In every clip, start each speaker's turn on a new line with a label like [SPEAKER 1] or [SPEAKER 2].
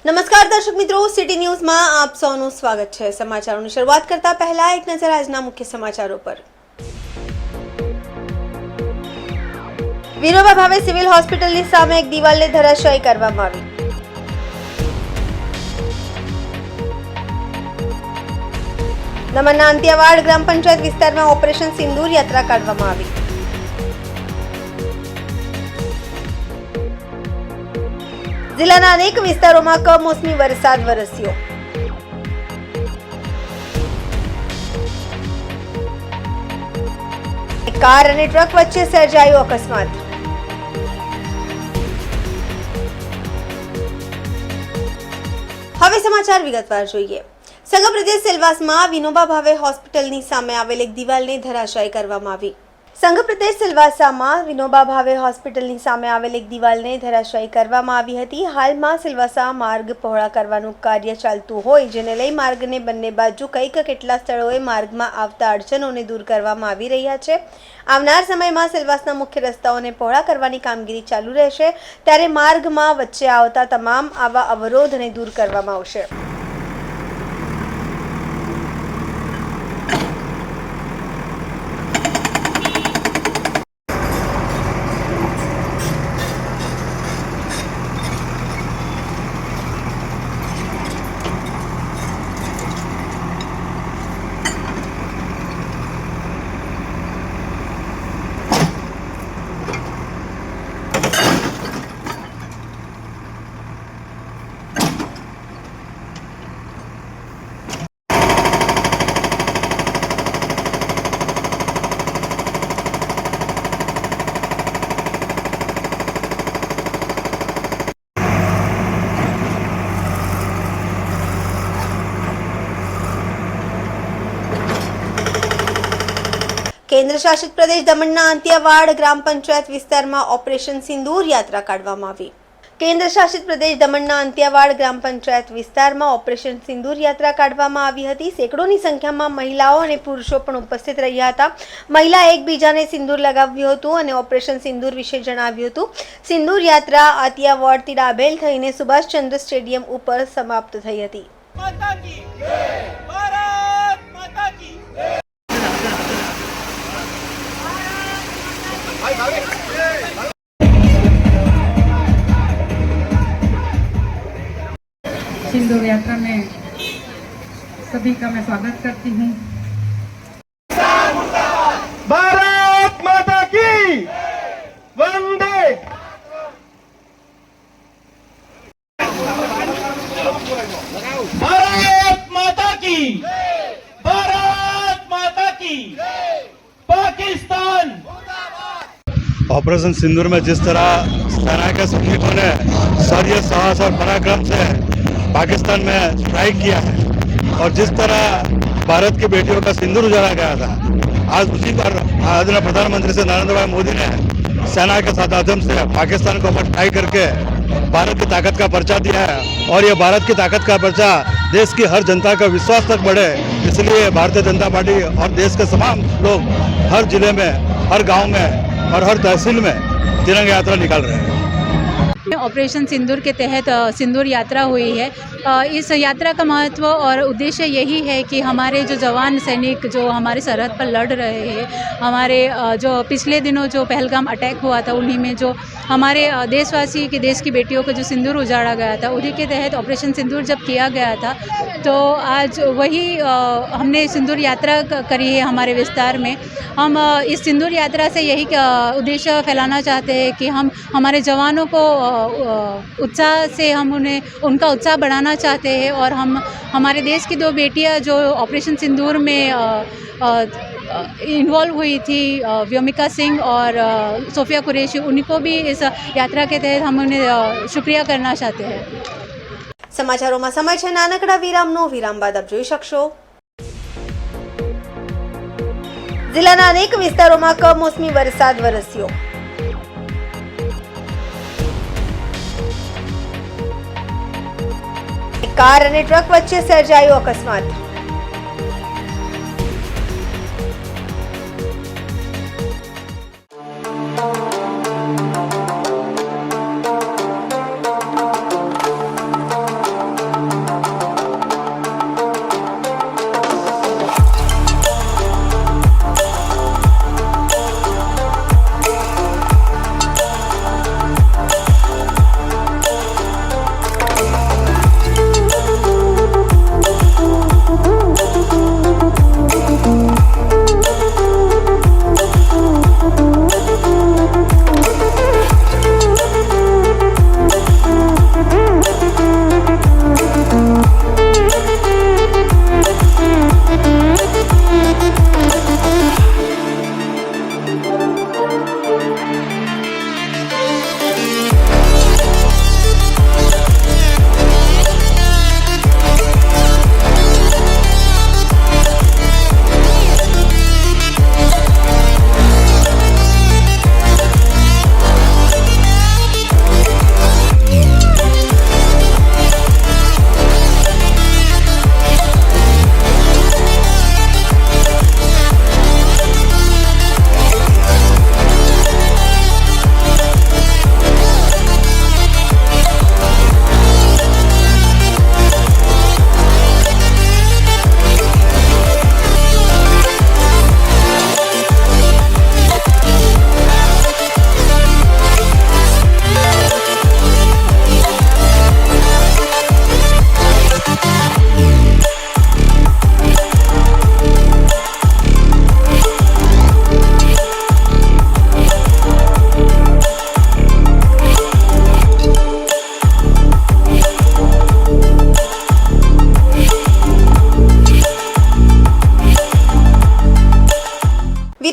[SPEAKER 1] નમસ્કાર દર્શક મિત્રો, સિટી ન્યૂઝમાં આપ સૌનું સ્વાગત છે। સમાચારોની શરૂઆત કરતા પહેલા એક નજર આજના મુખ્ય સમાચારો પર। વિનોબા ભાવે સિવિલ હોસ્પિટલની સામે એક દિવાલને ધરાશાયી કરવામાં આવી। દમણના અંતિયાવાડ ગ્રામ પંચાયત વિસ્તારમાં ઓપરેશન સિંદૂર યાત્રા કાઢવામાં આવી। જિલ્લાના અનેક વિસ્તારોમાં કમોસમી વરસાદ વરસ્યો। કાર અને ટ્રક વચ્ચે સર્જાયો અકસ્માત। હવે સમાચાર વિગતવાર જોઈએ। સંઘ પ્રદેશ સેલવાસમાં વિનોબા ભાવે હોસ્પિટલની સામે આવેલ એક દિવાલને ધરાશાયી કરવામાં આવી। સંઘ પ્રદેશ સિલવાસામાં વિનોબા ભાવે હોસ્પિટલની સામે આવેલ એક દિવાલને ધરાશાયી કરવામાં આવી હતી। હાલમાં સિલવાસા માર્ગ પહોળા કરવાનું કાર્ય ચાલતું હોય, જેને લઈ માર્ગને બંને બાજુ કંઈક કેટલા સ્થળોએ માર્ગમાં આવતા અડચણોને દૂર કરવામાં આવી રહ્યા છે। આવનાર સમયમાં સિલવાસના મુખ્ય રસ્તાઓને પહોળા કરવાની કામગીરી ચાલુ રહેશે, ત્યારે માર્ગમાં વચ્ચે આવતા તમામ આવા અવરોધને દૂર કરવામાં આવશે। કેન્દ્ર શાસિત પ્રદેશ દમણના અંતિયાવાડ ગ્રામ પંચાયત વિસ્તારમાં ઓપરેશન સિંદૂર યાત્રા કાઢવામાં આવી। કેન્દ્ર શાસિત પ્રદેશ દમણના અંતિયાવાડ ગ્રામ પંચાયત વિસ્તારમાં ઓપરેશન સિંદૂર યાત્રા કાઢવામાં આવી હતી। સેંકડોની સંખ્યામાં મહિલાઓ અને પુરુષો પણ ઉપસ્થિત રહ્યા હતા। મહિલા એકબીજાને સિંદૂર લગાવ્યું હતું અને ઓપરેશન સિંદૂર વિશે જણાવ્યું હતું। સિંદૂર યાત્રા અંતિયાવાડથી ડાભેલ થઈને સુભાષચંદ્ર સ્ટેડિયમ ઉપર સમાપ્ત થઈ હતી।
[SPEAKER 2] सिंदूर यात्रा में सभी का मैं स्वागत करती हूँ।
[SPEAKER 3] भारत माता की वंदे। भारत माता की, भारत माता की, पाकिस्तान।
[SPEAKER 4] ऑपरेशन सिंदूर में जिस तरह सेना के सैनिकों ने शौर्य, साहस और पराक्रम से पाकिस्तान में स्ट्राइक किया है और जिस तरह भारत की बेटियों का सिंदूर उजाड़ा गया था, आज उसी पर आदरणीय प्रधानमंत्री से नरेंद्र भाई मोदी ने सेना के माध्यम से पाकिस्तान को स्ट्राइक करके भारत की ताकत का परिचय दिया है और ये भारत की ताकत का परिचय देश की हर जनता का विश्वास तक बढ़े, इसलिए भारतीय जनता पार्टी और देश के तमाम लोग हर जिले में, हर गांव में और हर तहसील में तिरंगा यात्रा निकाल रहे हैं।
[SPEAKER 5] ऑपरेशन सिंदूर के तहत सिंदूर यात्रा हुई है। इस यात्रा का महत्व और उद्देश्य यही है कि हमारे जो जवान सैनिक जो हमारे सरहद पर लड़ रहे हैं, हमारे जो पिछले दिनों जो पहलगाम अटैक हुआ था, उन्हीं में जो हमारे देशवासी की, देश की बेटियों को जो सिंदूर उजाड़ा गया था, उन्हीं के तहत ऑपरेशन सिंदूर जब किया गया था, तो आज वही हमने सिंदूर यात्रा करी है हमारे विस्तार में। हम इस सिंदूर यात्रा से यही उद्देश्य फैलाना चाहते हैं कि हम हमारे जवानों को उत्साह से हम उनका उत्साह बढ़ाना चाहते हैं और हम हमारे देश की दो बेटियां जो ऑपरेशन सिंदूर में इन्वॉल्व हुई थी, व्योमिका सिंह और सोफिया कुरैशी, उनको भी इस यात्रा के तहत हम उन्हें शुक्रिया करना चाहते हैं।
[SPEAKER 1] સમાચારોમાં સમય છે નાનકડા વિરામનો। વિરામ બાદ આપ જોઈ શકશો જિલ્લાના અનેક વિસ્તારોમાં કમોસમી વરસાદ વરસ્યો। કાર અને ટ્રક વચ્ચે સર્જાયો અકસ્માત।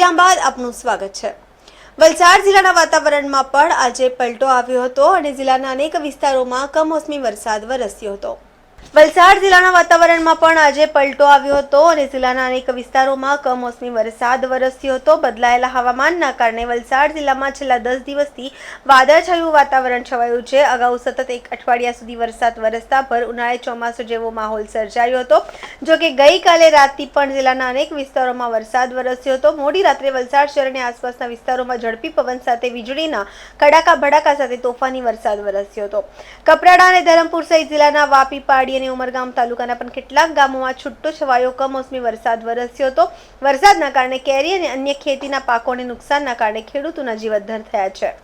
[SPEAKER 1] વિરામ બાદ આપનું સ્વાગત છે। વલસાડ જિલ્લાના વાતાવરણમાં પણ આજે પલટો આવ્યો હતો અને જિલ્લાના અનેક વિસ્તારોમાં કમોસમી વરસાદ વરસ્યો હતો। વલસાડ જિલ્લાના વાતાવરણમાં પણ આજે પલટો આવ્યો હતો અને જિલ્લાના અનેક વિસ્તારોમાં કમોસમી વરસાદ વરસ્યો હતો। બદલાયેલા હવામાનના કારણે વલસાડ જિલ્લામાં છેલ્લા 10 દિવસથી વાદળછાયું વાતાવરણ છવાયું છે। અગાઉ સતત એક અઠવાડિયા સુધી વરસાદ વરસતા ભર ઉનાળે ચોમાસું જેવો માહોલ સર્જાયો હતો। જો કે ગઈકાલે રાતથી પણ જિલ્લાના અનેક વિસ્તારોમાં વરસાદ વરસ્યો હતો। મોડી રાત્રે વલસાડ શહેર અને આસપાસના વિસ્તારોમાં ઝડપી પવન સાથે વીજળીના કડાકા ભડાકા સાથે તોફાની વરસાદ વરસ્યો હતો। કપરાડા અને ધરમપુર સહિત જિલ્લાના વાપી, પાડી અને ઉમરગામ તાલુકાના પણ કેટલાક ગામોમાં છૂટો છવાયો કમોસમી વરસાદ વરસ્યો હતો। વરસાદના કારણે કેરી અને અન્ય ખેતીના પાકોને નુકસાનના કારણે ખેડૂતોના જીવ અદ્ધર થયા છે।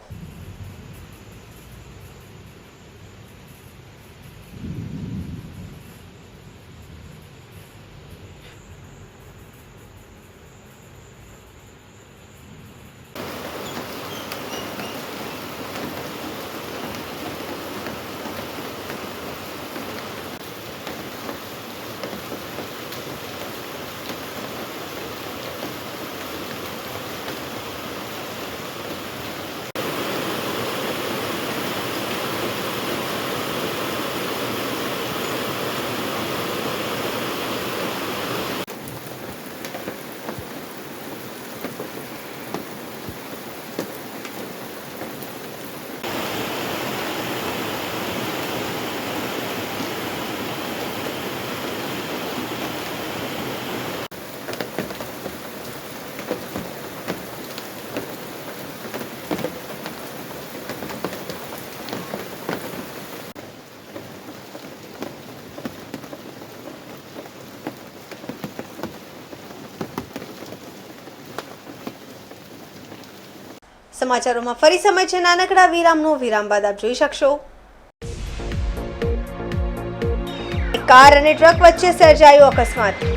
[SPEAKER 1] સમાચારોમાં ફરી સમય છે નાનકડા વિરામનો। વિરામ બાદ આપ જોઈ શકશો કાર અને ટ્રક વચ્ચે સર્જાયો અકસ્માત।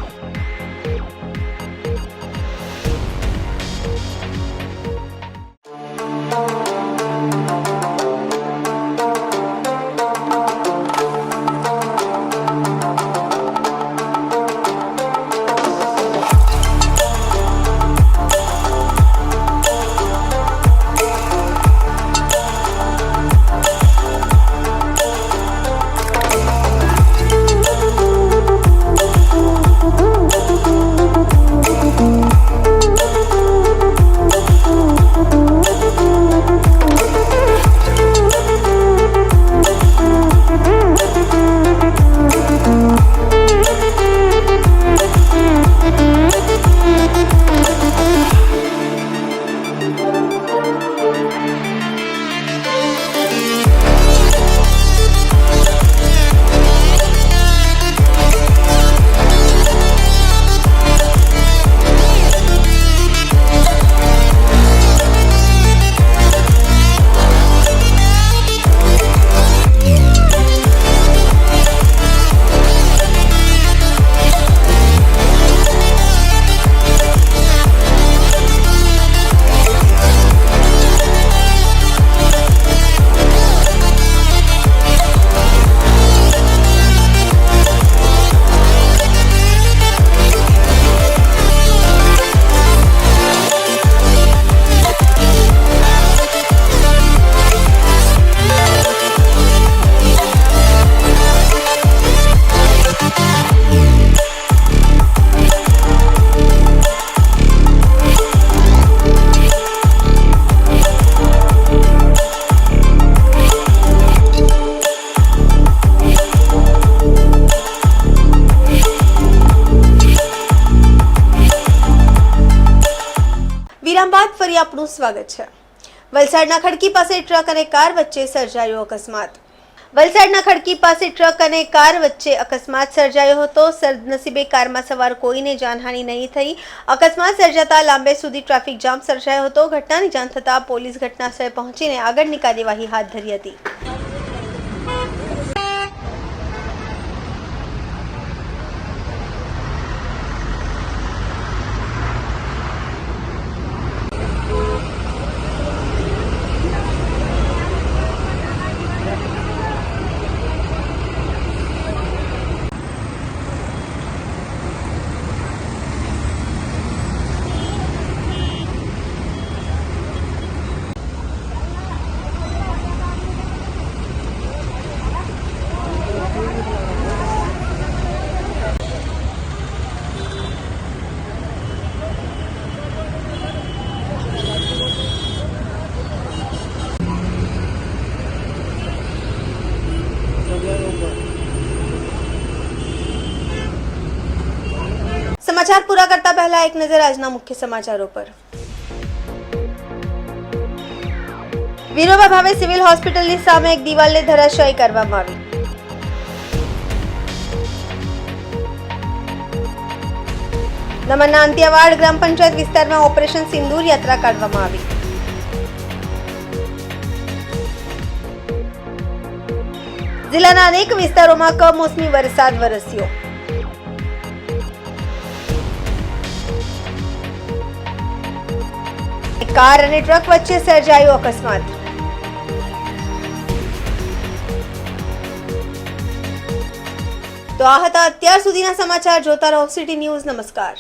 [SPEAKER 1] વિરામ બાદ ફરી આપનું સ્વાગત છે। વલસાડના ખડકી પાસે ટ્રક અને કાર વચ્ચે સર્જાયો અકસ્માત। વલસાડના ખડકી પાસે ટ્રક અને કાર વચ્ચે અકસ્માત સર્જાયો હતો। સદનસીબે કારમાં સવાર કોઈને જાનહાનિ નહીં થઈ। અકસ્માત સર્જાતા લાંબે સુધી ટ્રાફિક જામ સર્જાયો હતો। ઘટનાની જાણ થતાં પોલીસ ઘટનાસ્થળે પહોંચીને આગળની કાર્યવાહી હાથ ધરી હતી। સમાચાર પૂરા કરતા પહેલા એક નજર આજના મુખ્ય સમાચારો પર। વિનોબા ભાવે સિવિલ હોસ્પિટલની સામે એક દિવાલને ધરાશાયી કરવામાં આવી। દમણના અંતિયાવાડ ગ્રામ પંચાયત વિસ્તારમાં ઓપરેશન સિંદૂર યાત્રા કાઢવામાં આવી। જિલ્લાના અનેક વિસ્તારોમાં કમોસમી વરસાદ વરસ્યો। કાર અને ટ્રક વચ્ચે સર્જાયો અકસ્માત। તો આ હતા અત્યાર સુધીના સમાચાર। જોતા રહો સિટી ન્યૂઝ। નમસ્કાર।